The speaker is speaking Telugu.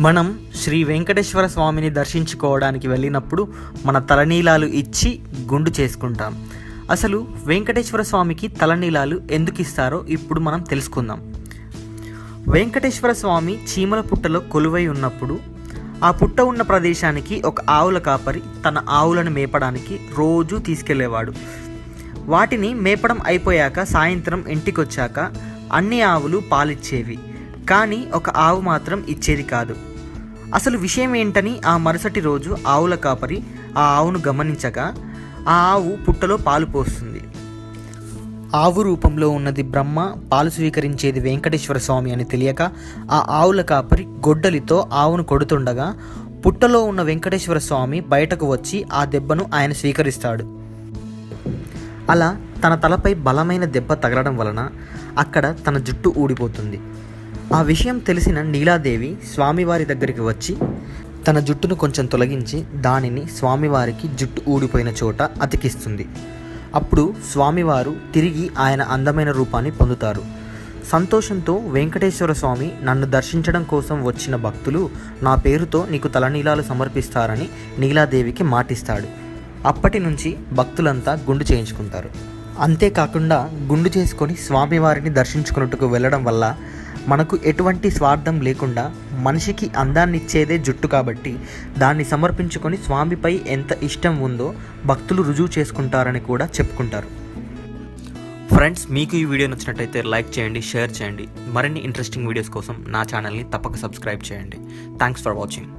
మనం శ్రీ వెంకటేశ్వర స్వామిని దర్శించుకోవడానికి వెళ్ళినప్పుడు మన తలనీలాలు ఇచ్చి గుండు చేసుకుంటాం. అసలు వెంకటేశ్వర స్వామికి తలనీలాలు ఎందుకు ఇస్తారో ఇప్పుడు మనం తెలుసుకుందాం. వెంకటేశ్వర స్వామి చీమల పుట్టలో కొలువై ఉన్నప్పుడు ఆ పుట్ట ఉన్న ప్రదేశానికి ఒక ఆవుల కాపరి తన ఆవులను మేపడానికి రోజు తీసుకెళ్లేవాడు. వాటిని మేపడం అయిపోయాక సాయంత్రం ఇంటికొచ్చాక అన్ని ఆవులు పాలిచ్చేవి, కానీ ఒక ఆవు మాత్రం ఇచ్చేది కాదు. అసలు విషయం ఏంటని ఆ మరుసటి రోజు ఆవుల కాపరి ఆ ఆవును గమనించగా ఆ ఆవు పుట్టలో పాలు పోస్తుంది. ఆవు రూపంలో ఉన్నది బ్రహ్మ, పాలు స్వీకరించేది వెంకటేశ్వర స్వామి అని తెలియక ఆ ఆవుల కాపరి గొడ్డలితో ఆవును కొడుతుండగా పుట్టలో ఉన్న వెంకటేశ్వర స్వామి బయటకు వచ్చి ఆ దెబ్బను ఆయన స్వీకరిస్తాడు. అలా తన తలపై బలమైన దెబ్బ తగలడం వలన అక్కడ తన జుట్టు ఊడిపోతుంది. ఆ విషయం తెలిసిన నీలాదేవి స్వామివారి దగ్గరికి వచ్చి తన జుట్టును కొంచెం తొలగించి దానిని స్వామివారికి జుట్టు ఊడిపోయిన చోట అతికిస్తుంది. అప్పుడు స్వామివారు తిరిగి ఆయన అందమైన రూపాన్ని పొందుతారు. సంతోషంతో వెంకటేశ్వర స్వామి నన్ను దర్శించడం కోసం వచ్చిన భక్తులు నా పేరుతో నీకు తలనీలాలు సమర్పిస్తారని నీలాదేవికి మాటిస్తాడు. అప్పటి నుంచి భక్తులంతా గుండు చేయించుకుంటారు. అంతేకాకుండా గుండు చేసుకొని స్వామివారిని దర్శించుకున్నట్టుకు వెళ్ళడం వల్ల మనకు ఎటువంటి స్వార్థం లేకుండా మనిషికి అందాన్ని ఇచ్చేదే జుట్టు కాబట్టి దాన్ని సమర్పించుకొని స్వామిపై ఎంత ఇష్టం ఉందో భక్తులు రుజువు చేసుకుంటారని కూడా చెప్పుకుంటారు. ఫ్రెండ్స్, మీకు ఈ వీడియో నచ్చినట్టయితే లైక్ చేయండి, షేర్ చేయండి. మరిన్ని ఇంట్రెస్టింగ్ వీడియోస్ కోసం నా ఛానల్ని తప్పక సబ్స్క్రైబ్ చేయండి. Thanks for watching.